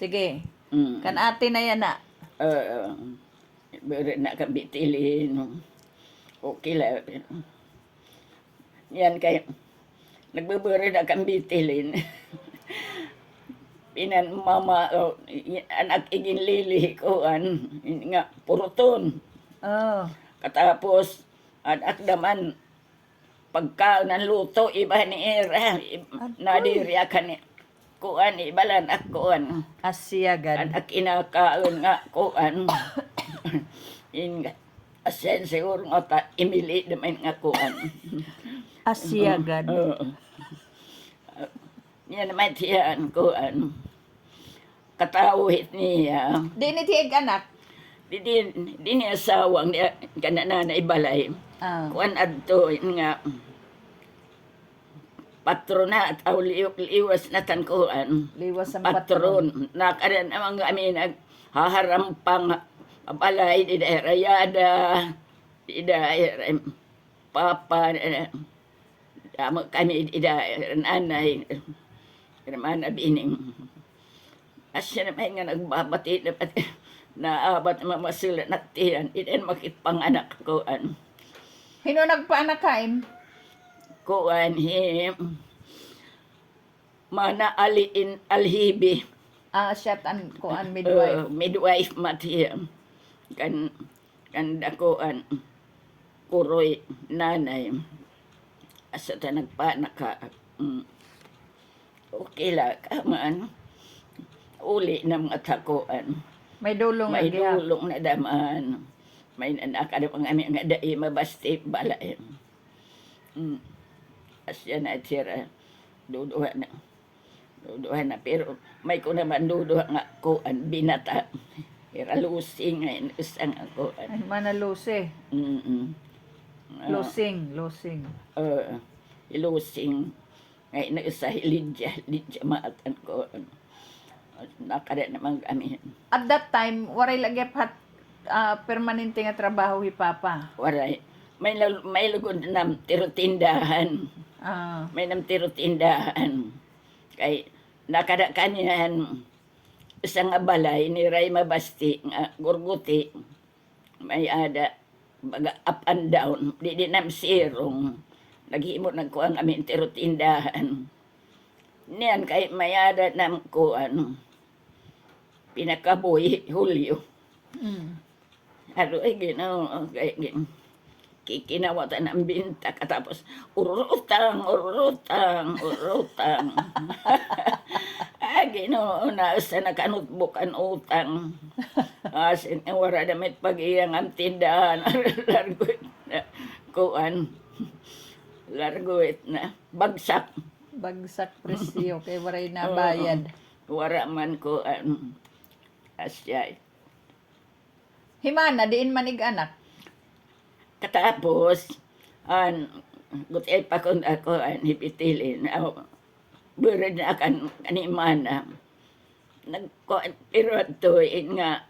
Sige. Mm. Kan ate na yan na. Beri nak kabitilin. Okay lah. Yan kay nagbeberi nak kabitilin. Pinan mama anak igin lili ko nga puruton. Oh. Katapos anak daman pagkaon ng luto iba ni era nadiriya kan kuan ibalan kuan Asyagan. anak kinakaon nga kuan in asen siguro nga ta imili naman nga kuan Asyagan. niya naman tiyan kuan katawit niya Di ni tiyag anak. di niya sawang niya kanana na ibalay kuan adto nga patronat aw liwas na tankuan Liwas ang patron nakaran ang kami naghaharampang balay di rayada di papa amo kami di nanay mana bining asya na may nga nagbabati dapat naabat mamasulat natin iden makitpanganak koan Hino nagpaanakain? kuan mana aliin alhibi Siyat an kuan midwife. midwife matiya kan dakuan kuroy nanay asa ta nagpanaka okay la kaman uli na mga takuan May dulong may lagi ha. dulong na daman may anak ada pang ami nga dai mabasti balay asya na tira duduha na pero may ko naman duduha nga kuan binata ira lusing ngayon isang kuan Ay, mana luse. Losing. ilusing ngayon na isa Lydia maatan ko nakada naman kami At that time, waray lagi pat permanente nga trabaho hi Papa. waray may lugod nam tirotindahan may nam tirotindahan kay nakada kanyan isang balay ni Ray Mabasti nga gurguti may ada baga up and down di nam sirong naghimo nagkuang amin tirotindahan niyan kay may ada nam kuan pinakaboy Hulyo ay ginaw kay kikinawatan ang binta katapos urutang Ginoo na sa nakanutbukan utang asin wala na may pag-iyang ang tindahan largoit na kuan largoit na bagsak presyo kay waray na bayad. wala man kuan asya Himana diin manig anak. katapos gutay pa kun ako hipitilin burad na kan kanimana nagkuan pero to nga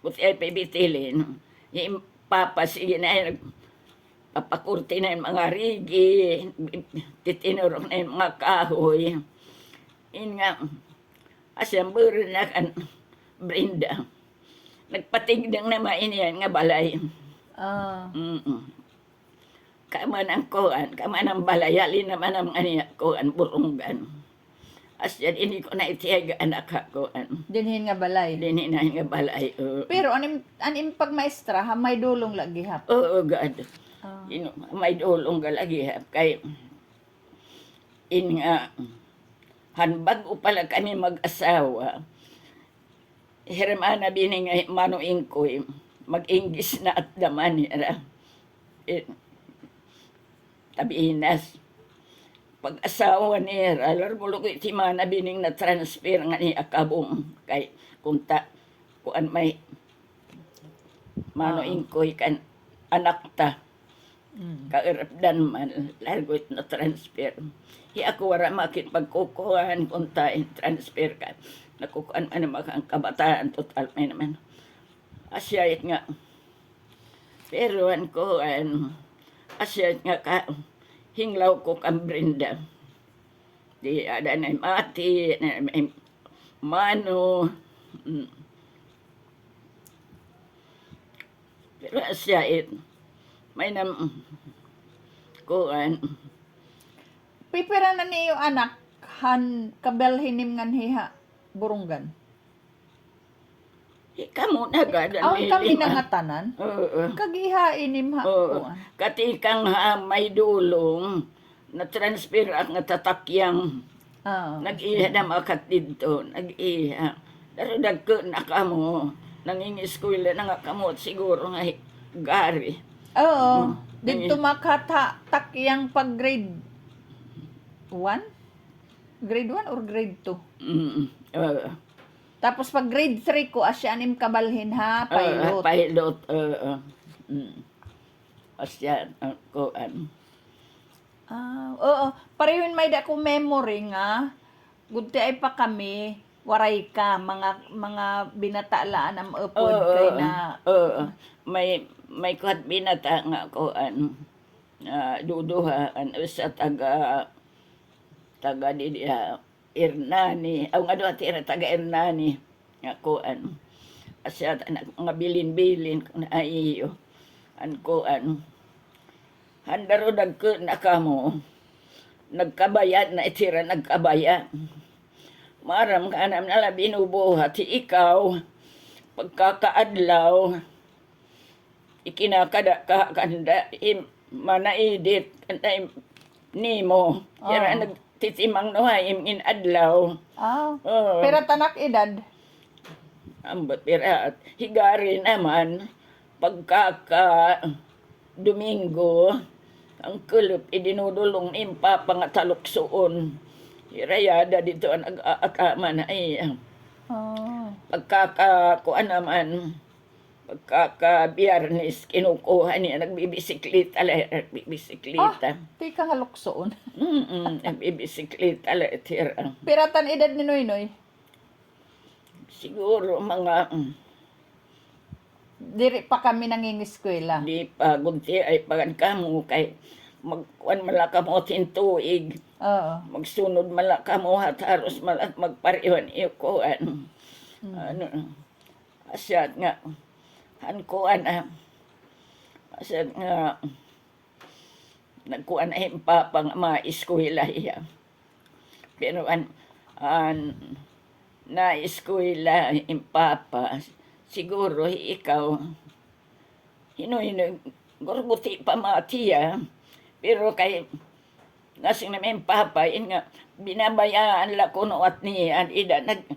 gutay pa hipitilin yung papa sige na papakurti na yung mga rigi titinurok na yung mga kahoy nga asyang burad na kan Brenda nagpatigdang na mainian nga balay kaman ang kuan, kaman ang balayali naman ang kuan burunggan. Asyan ini ko na itiyaga anak kuan. Dinhin nga balay. Dinhin na nga balay. Pero anim pag maestra ha may dulong lagi ha. Oo, God. May dulong galagi ha. Kay nga hanbag pala kami mag-asawa. Hermana bini nga manuing ko mag-English na at daman niya. Tabiinas. Pag-asawa niya, alar mo ko iti mana bining na transfer nga ni akabong kay kunta kuan may mano ingkoy kan anak ta. Kairapdan man, largo na transfer. Ako wala makit pagkukuhan kunta transfer ka. Nakukuhan man naman ang kabataan total may naman. Asyayat nga. Pero ko asyayat nga ka hinglaw ko kang Brenda. Di ada na mati, mano. Pero siya may kuan. Pipira na niyo anak, kabel hinim ngan hiha, burunggan. Kamo na gadan Awan kami nangatanan. Oo. Kagiha inim ha. Oo. kuan. Katikang may dulong na transfer ang tatakyang Oo. nag-iha na makat dito, nag-iha. Pero dagko na kamo, nangingiskwela na nga kamo at siguro nga gari. Oo. Dito makata takyang pag grade 1? Grade 1 or grade 2? Oo. Tapos pag grade 3 ko, asya anim kabalhin ha, pilot. Pilot, asya, kuan. Oo. Parehon may da ko memory nga. Gudti ay pa kami, waray ka, mga binataalaan ang upod kay na. Oo. May kuhat binata nga kuan. Duduhaan sa taga di Ernani, ang nga tira taga Ernani, nga kuan. Asya nga bilin-bilin kung naiyo. An kuan. Handaro dagko na kamo. Nagkabayad na itira nagkabayad. Maram ka na nala binubuhat ikaw. Pagkakaadlaw, ikinakada ka kanda manaidit kanda nimo. Yara nagtitimang nuhay in adlaw. Oo. Pero tanak edad. Ambot pira at higari naman pagkaka Domingo ang kulop idinudulong impa pangataluksoon. Hirayada dito ang nag-aatama na pagkakakuan naman pagkaka-biyernes kinukuha niya nagbibisikleta Di ka haluksoon. nagbibisikleta tira. Piratan edad ni Noynoy. Siguro mga Diri pa kami nangingiskwela. di pa gunti ay pagad kamo kay magkuan malaka mo tintuig. Oo. Magsunod malaka mo hataros malak magpariwan iyo kuan. Asyat nga kuan asyat nga nagkuan ay papang ma-eskwela iya. Pero na eskwela impapa siguro ikaw hinoy gurbuti pa matiya pero kay nasing namin papa nga binabayaan la kuno at niya ida nag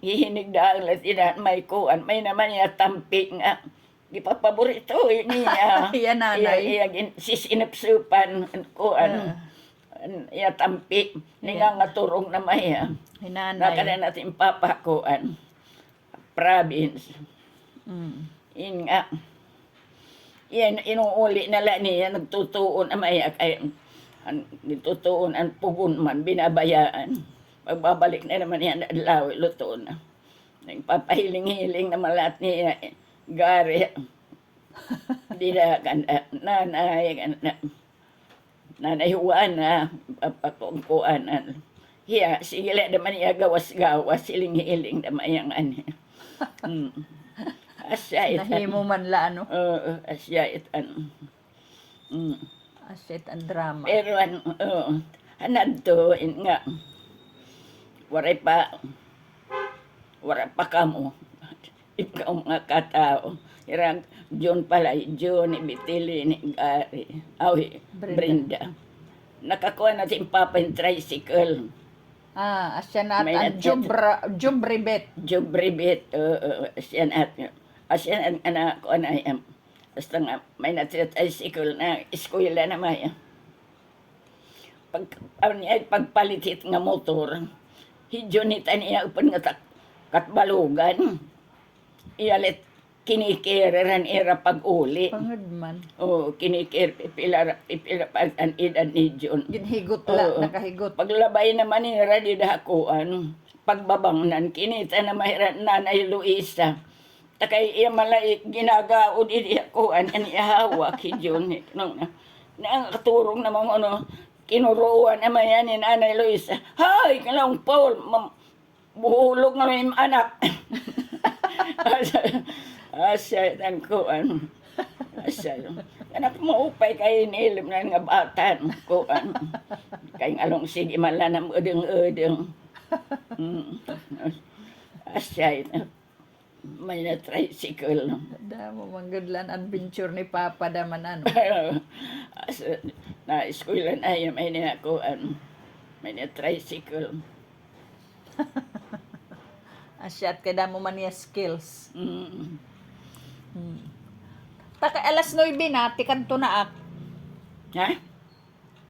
hihinig daan la ida may kuan may naman niya tampi nga gipapaborito niya Iya nanay. iya sisinapsupan kuan iya tampi niya nga turong na maya Hinanay. nakala natin papakuan province. In nga, yan, inuuli na lang niya, nagtutuon ang mayak, ay, nagtutuon ang pugon man, binabayaan. Magbabalik na naman yan, adlaw, luto na. Nagpapahiling-hiling na malat niya, gari. Di na, nanay huwan na, papakungkuanan. Hiya, sige lang naman niya gawas-gawas, hiling-hiling naman yung asya itan. Nahimo man la ano. Asya itan. Asit ang drama. Pero hanadto nga waray pa kamo. Ikaw mga katao. Irang John pala, John, Ibitili, ni Gary, Brenda. Nakakuha natin papa yung tricycle. Asya na May ang jubribet. Jubribit, asyan at anak ko na basta nga may tricycle na eskwela na maya. Pagpalitit nga motor, hidyo nita niya upan nga katbalugan. Iyalit kinikireran ira pag-uli. Pangudman. Kinikir, pipila pag an edad ni John. Ginhigot la, nakahigot. Paglabay naman ni Radi dakuan, pagbabangnan, kinita na mahiran nanay Luisa. Takay iya malay ginagaod iya kuan an ihawa ki John. Nang katurong namang kinuruan naman yan ni nanay Luisa. Hay, kalawang Paul, buhulog nga may anak. Asya, ang kuan. Asya, anak mo upay kay nilim na nga batan. Kuan. Kay along sige malanam udeng-udeng. Asya, may na tricycle. Damo manggudlan adventure ni Papa daman ano. Asa, na eskwela na yun, may na kuan. May na tricycle. Asyat kay damo man niya skills. Mm. Taka alas 9 na tikan to na ak. Ha?